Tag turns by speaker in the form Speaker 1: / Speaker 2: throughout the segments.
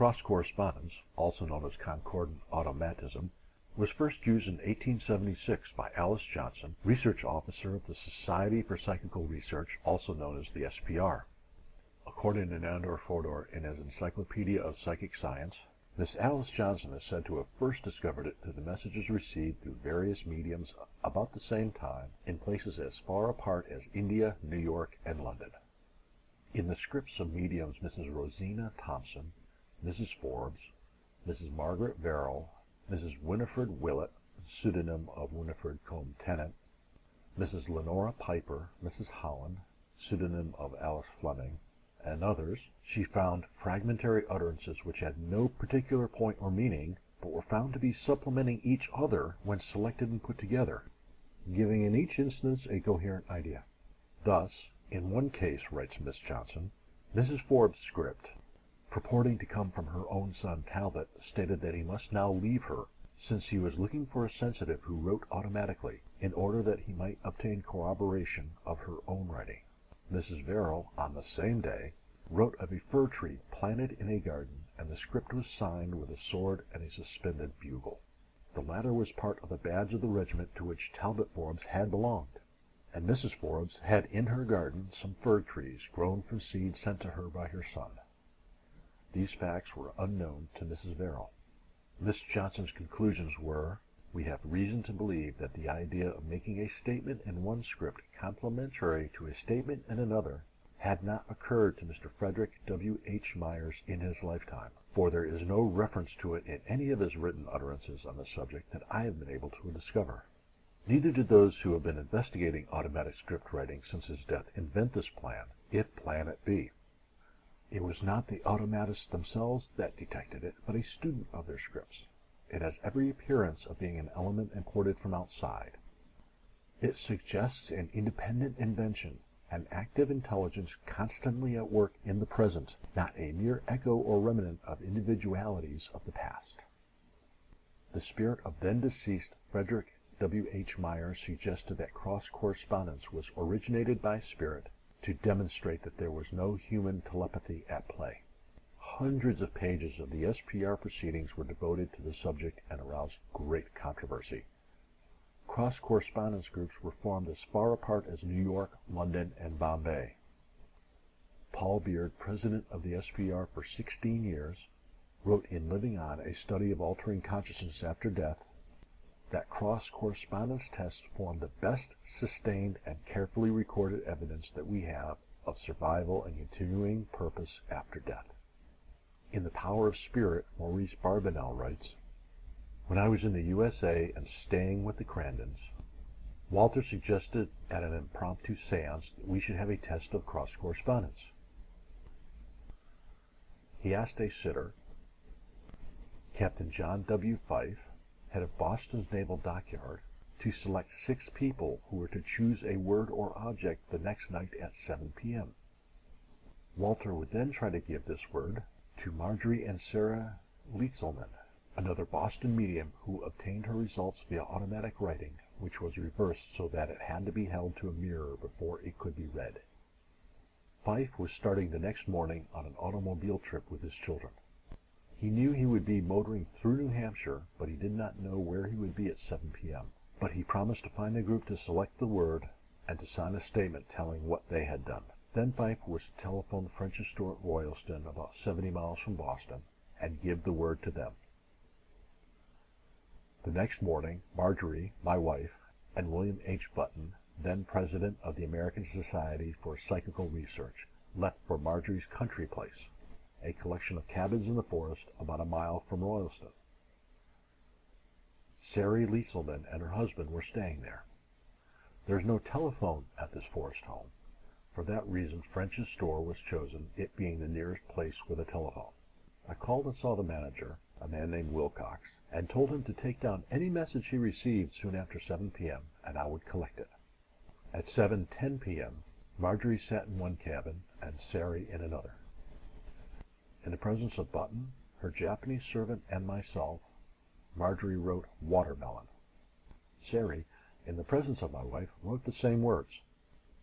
Speaker 1: Cross-correspondence, also known as concordant automatism, was first used in 1876 by Alice Johnson, research officer of the Society for Psychical Research, also known as the SPR. According to Nandor Fodor in his Encyclopedia of Psychic Science, Miss Alice Johnson is said to have first discovered it through the messages received through various mediums about the same time in places as far apart as India, New York, and London. In the scripts of mediums Mrs Rosina Thompson, Mrs Forbes, Mrs Margaret Verrall, Mrs Winifred Willett, pseudonym of Winifred Coombe-Tennant, Mrs Leonora Piper, Mrs Holland, pseudonym of Alice Fleming, and others, she found fragmentary utterances which had no particular point or meaning, but were found to be supplementing each other when selected and put together, giving in each instance a coherent idea. Thus, in one case, writes Miss Johnson, Mrs Forbes' script, purporting to come from her own son Talbot, stated that he must now leave her, since he was looking for a sensitive who wrote automatically, in order that he might obtain corroboration of her own writing. Mrs Verrall, on the same day, wrote of a fir-tree planted in a garden, and the script was signed with a sword and a suspended bugle. The latter was part of the badge of the regiment to which Talbot Forbes had belonged, and Mrs Forbes had in her garden some fir-trees grown from seed sent to her by her son. These facts were unknown to Mrs Verrall. Miss Johnson's conclusions were, we have reason to believe that the idea of making a statement in one script complementary to a statement in another had not occurred to Mr. Frederick W. H. Myers in his lifetime, for there is no reference to it in any of his written utterances on the subject that I have been able to discover. Neither did those who have been investigating automatic script writing since his death invent this plan, if plan it be. It was not the automatists themselves that detected it, but a student of their scripts. It has every appearance of being an element imported from outside. It suggests an independent invention, an active intelligence constantly at work in the present, not a mere echo or remnant of individualities of the past. The spirit of then-deceased Frederick W. H. Myers suggested that cross-correspondence was originated by spirit to demonstrate that there was no human telepathy at play. Hundreds of pages of the SPR proceedings were devoted to the subject and aroused great controversy. Cross-correspondence groups were formed as far apart as New York, London, and Bombay. Paul Beard, president of the SPR for 16 years, wrote in Living On, a study of altering consciousness after death, that cross-correspondence tests form the best sustained and carefully recorded evidence that we have of survival and continuing purpose after death. In The Power of Spirit, Maurice Barbanel writes, when I was in the USA and staying with the Crandons, Walter suggested at an impromptu seance that we should have a test of cross-correspondence. He asked a sitter, Captain John W. Fife, head of Boston's Naval Dockyard, to select 6 people who were to choose a word or object the next night at 7 p.m. Walter would then try to give this word to Marjorie and Sarah Leitzelman, another Boston medium who obtained her results via automatic writing, which was reversed so that it had to be held to a mirror before it could be read. Fife was starting the next morning on an automobile trip with his children. He knew he would be motoring through New Hampshire, but he did not know where he would be at 7 p.m. But he promised to find a group to select the word and to sign a statement telling what they had done. Then Fife was to telephone the French store at Royalston, about 70 miles from Boston, and give the word to them. The next morning, Marjorie, my wife, and William H. Button, then president of the American Society for Psychical Research, left for Marjorie's country place, a collection of cabins in the forest about a mile from Royalston. Sarah Leitzelman and her husband were staying there. There is no telephone at this forest home. For that reason, French's store was chosen, it being the nearest place with a telephone. I called and saw the manager, a man named Wilcox, and told him to take down any message he received soon after 7 p.m., and I would collect it. At 7:10 p.m., Marjorie sat in one cabin and Sarah in another. In the presence of Button, her Japanese servant, and myself, Marjorie wrote watermelon. Sarah, in the presence of my wife, wrote the same words.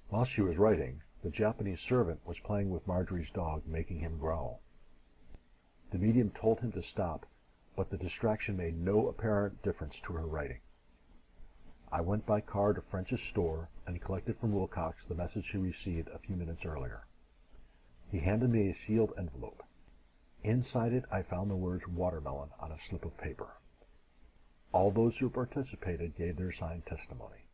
Speaker 1: While she was writing, the Japanese servant was playing with Marjorie's dog, making him growl. The medium told him to stop, but the distraction made no apparent difference to her writing. I went by car to French's store and collected from Wilcox the message he received a few minutes earlier. He handed me a sealed envelope. Inside it I found the words watermelon on a slip of paper. All those who participated gave their signed testimony.